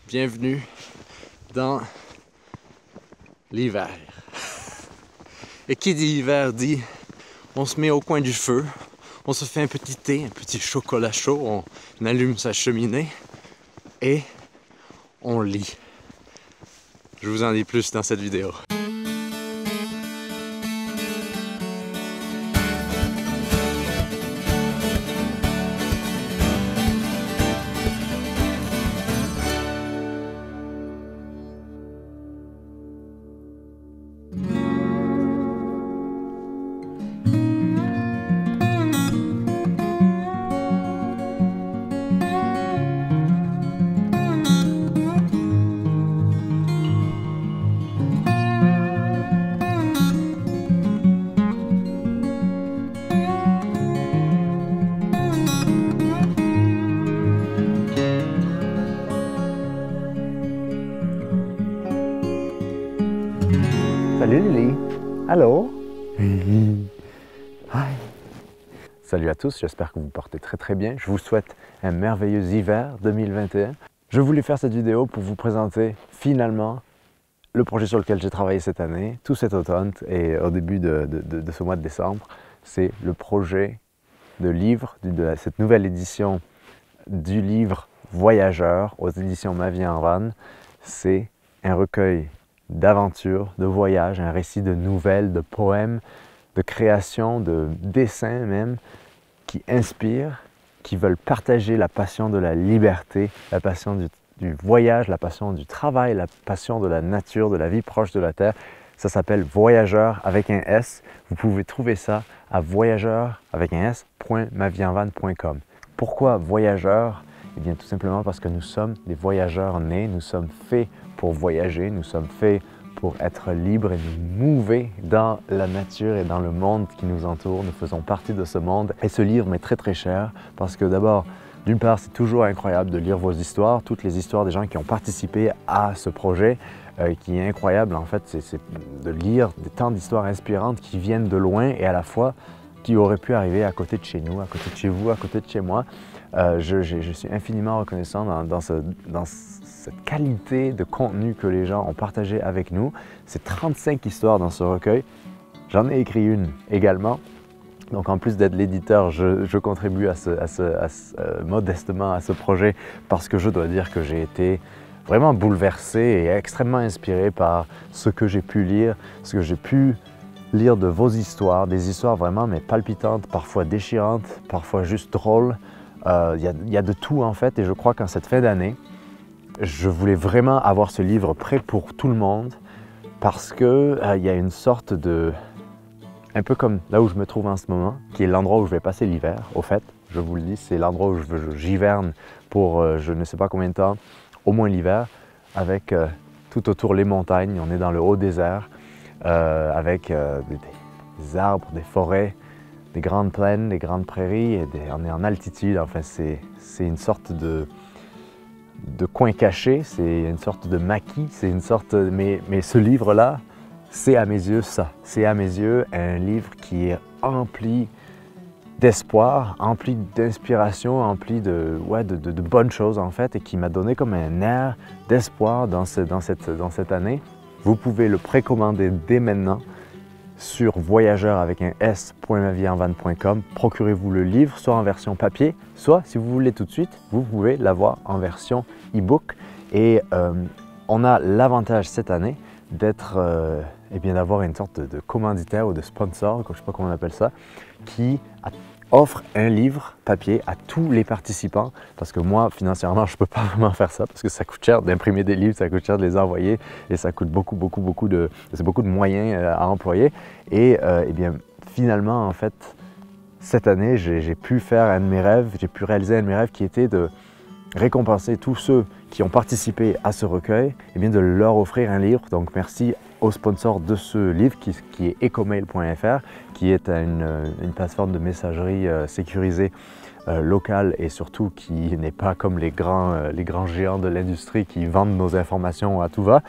bienvenue dans l'hiver. Et qui dit hiver dit on se met au coin du feu, on se fait un petit thé, un petit chocolat chaud, on allume sa cheminée et on lit. Je vous en dis plus dans cette vidéo. Salut Lily! Allô? Hi! Salut à tous, j'espère que vous portez très bien. Je vous souhaite un merveilleux hiver 2021. Je voulais faire cette vidéo pour vous présenter finalement le projet sur lequel j'ai travaillé cette année, tout cet automne et au début de ce mois de décembre. C'est le projet de livre, de cette nouvelle édition du livre Voyageurs aux éditions Ma Vie en Van. C'est un recueil d'aventures, de voyages, un récit de nouvelles, de poèmes, de créations, de dessins même, qui inspirent, qui veulent partager la passion de la liberté, la passion du voyage, la passion du travail, la passion de la nature, de la vie proche de la Terre. Ça s'appelle Voyageurs avec un S. Vous pouvez trouver ça à voyageurs avec un S.maviesenvan.com. Pourquoi voyageurs? Eh bien tout simplement parce que nous sommes des voyageurs nés, nous sommes faits pour voyager, nous sommes faits pour être libres et nous mouver dans la nature et dans le monde qui nous entoure. Nous faisons partie de ce monde et ce livre m'est très cher parce que d'abord, d'une part, c'est toujours incroyable de lire vos histoires, toutes les histoires des gens qui ont participé à ce projet qui est incroyable en fait, c'est de lire des tant d'histoires inspirantes qui viennent de loin et à la fois qui auraient pu arriver à côté de chez nous, à côté de chez vous, à côté de chez moi. Je suis infiniment reconnaissant dans cette qualité de contenu que les gens ont partagé avec nous. C'est 35 histoires dans ce recueil. J'en ai écrit une également. Donc en plus d'être l'éditeur, je contribue modestement à ce projet parce que je dois dire que j'ai été vraiment bouleversé et extrêmement inspiré par ce que j'ai pu lire, ce que j'ai pu lire de vos histoires, des histoires vraiment mais palpitantes, parfois déchirantes, parfois juste drôles. Il y a de tout en fait et je crois qu'en cette fin d'année, je voulais vraiment avoir ce livre prêt pour tout le monde parce que il y a une sorte de... un peu comme là où je me trouve en ce moment, qui est l'endroit où je vais passer l'hiver, au fait, je vous le dis, c'est l'endroit où j'hiverne pour je ne sais pas combien de temps, au moins l'hiver, avec tout autour les montagnes, on est dans le haut désert, avec des arbres, des forêts, des grandes plaines, des grandes prairies, et on est en altitude, enfin c'est une sorte de coin caché, c'est une sorte de maquis, c'est une sorte... Mais ce livre-là, c'est à mes yeux ça. C'est à mes yeux un livre qui est empli d'espoir, empli d'inspiration, empli de bonnes choses en fait, et qui m'a donné comme un air d'espoir dans cette année. Vous pouvez le précommander dès maintenant sur voyageurs avec un S.maviesenvan.com. Procurez-vous le livre, soit en version papier, soit si vous voulez tout de suite, vous pouvez l'avoir en version e-book. Et on a l'avantage cette année d'être, d'avoir une sorte de commanditaire ou de sponsor, je ne sais pas comment on appelle ça, qui offre un livre papier à tous les participants parce que moi, financièrement, je ne peux pas vraiment faire ça parce que ça coûte cher d'imprimer des livres, ça coûte cher de les envoyer et ça coûte beaucoup de moyens à employer. Et finalement, en fait, cette année, j'ai pu faire un de mes rêves, j'ai pu réaliser un de mes rêves qui était de récompenser tous ceux qui ont participé à ce recueil, et bien de leur offrir un livre. Donc merci au sponsor de ce livre qui est ecomail.fr, qui est une plateforme de messagerie sécurisée locale et surtout qui n'est pas comme les grands géants de l'industrie qui vendent nos informations à tout va.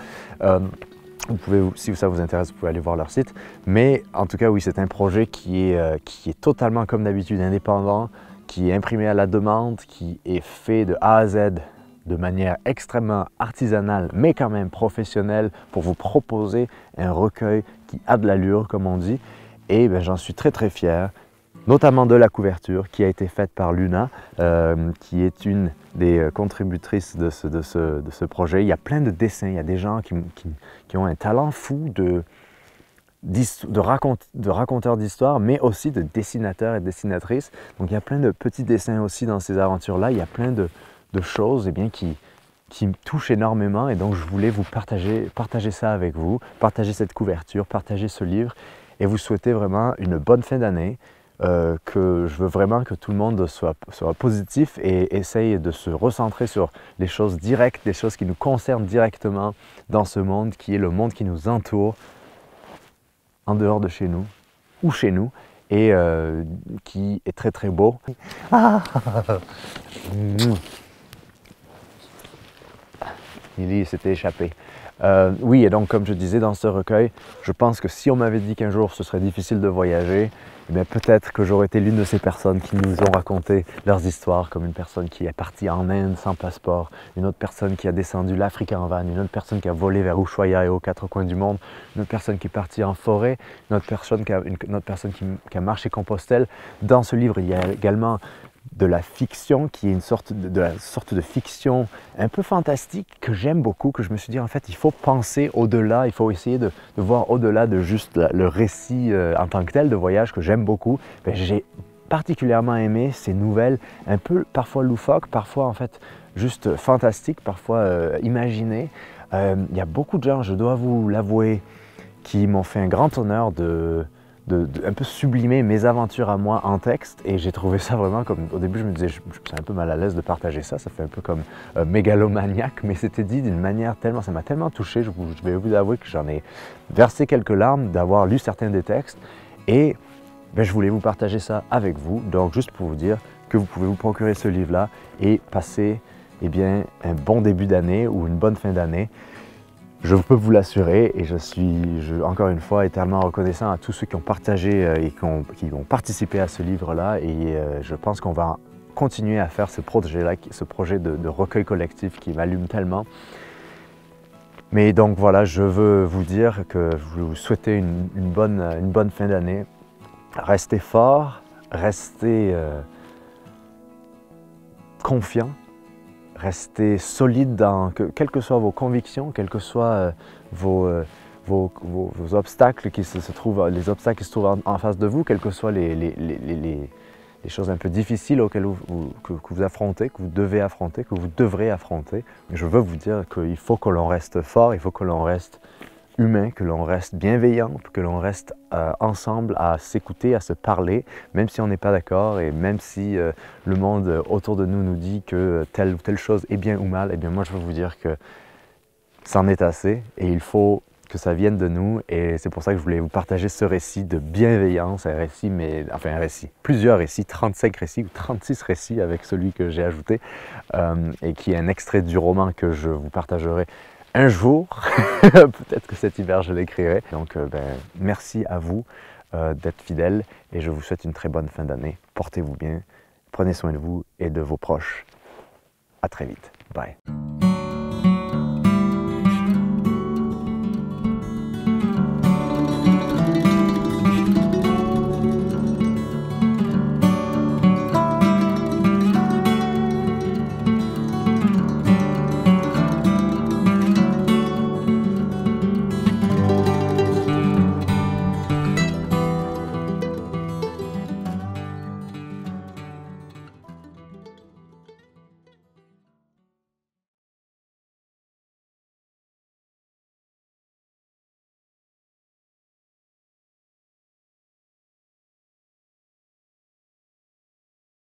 Vous pouvez, si ça vous intéresse, vous pouvez aller voir leur site. Mais en tout cas, oui, c'est un projet qui est totalement comme d'habitude indépendant, qui est imprimé à la demande, qui est fait de A à Z de manière extrêmement artisanale, mais quand même professionnelle, pour vous proposer un recueil qui a de l'allure, comme on dit. Et j'en suis très très fier, notamment de la couverture qui a été faite par Luna, qui est une des contributrices de ce projet. Il y a plein de dessins, il y a des gens qui ont un talent fou de raconteurs d'histoires, mais aussi de dessinateurs et dessinatrices. Donc il y a plein de petits dessins aussi dans ces aventures-là. Il y a plein de choses qui me touchent énormément, et donc je voulais vous partager ça avec vous, partager cette couverture, partager ce livre, et vous souhaiter vraiment une bonne fin d'année, que je veux vraiment que tout le monde soit positif et essaye de se recentrer sur les choses directes, les choses qui nous concernent directement dans ce monde qui est le monde qui nous entoure, en dehors de chez nous, ou chez nous, et qui est très très beau. Lily s'était échappée. Oui, et donc comme je disais dans ce recueil, je pense que si on m'avait dit qu'un jour ce serait difficile de voyager, eh bien peut-être que j'aurais été l'une de ces personnes qui nous ont raconté leurs histoires, comme une personne qui est partie en Inde sans passeport, une autre personne qui a descendu l'Afrique en van, une autre personne qui a volé vers Ushuaïa et aux quatre coins du monde, une autre personne qui est partie en forêt, une autre personne qui a marché Compostelle. Dans ce livre, il y a également de la fiction qui est une sorte de fiction un peu fantastique que j'aime beaucoup, que je me suis dit en fait il faut penser au-delà, il faut essayer de voir au-delà de juste le récit en tant que tel de voyage que j'aime beaucoup. J'ai particulièrement aimé ces nouvelles un peu parfois loufoques, parfois en fait juste fantastiques, parfois imaginées. Il y a beaucoup de gens, je dois vous l'avouer, qui m'ont fait un grand honneur de un peu sublimer mes aventures à moi en texte, et j'ai trouvé ça vraiment comme, au début je me disais, je suis un peu mal à l'aise de partager ça, ça fait un peu comme mégalomaniaque, mais c'était dit d'une manière tellement, ça m'a tellement touché, je vais vous avouer que j'en ai versé quelques larmes d'avoir lu certains des textes, et je voulais vous partager ça avec vous, donc juste pour vous dire que vous pouvez vous procurer ce livre-là et passer un bon début d'année ou une bonne fin d'année. Je peux vous l'assurer, et je suis encore une fois éternellement reconnaissant à tous ceux qui ont partagé et qui ont participé à ce livre-là, et je pense qu'on va continuer à faire ce projet-là, ce projet de recueil collectif qui m'allume tellement. Mais donc voilà, je veux vous dire que je vous souhaite une bonne fin d'année. Restez forts, restez confiants. Restez solide dans quelles que soient vos convictions, quels que soient vos obstacles qui se trouvent, les obstacles qui se trouvent en face de vous, quelles que soient les choses un peu difficiles auxquelles que vous affrontez, que vous devez affronter, que vous devrez affronter. Je veux vous dire qu'il faut que l'on reste fort, il faut que l'on reste humain, que l'on reste bienveillant, que l'on reste ensemble à s'écouter, à se parler, même si on n'est pas d'accord, et même si le monde autour de nous nous dit que telle ou telle chose est bien ou mal, eh bien moi je veux vous dire que c'en est assez, et il faut que ça vienne de nous, et c'est pour ça que je voulais vous partager ce récit de bienveillance, un récit, plusieurs récits, 35 récits ou 36 récits avec celui que j'ai ajouté, et qui est un extrait du roman que je vous partagerai un jour, peut-être que cet hiver je l'écrirai. Donc merci à vous d'être fidèles, et je vous souhaite une très bonne fin d'année. Portez-vous bien, prenez soin de vous et de vos proches. À très vite. Bye.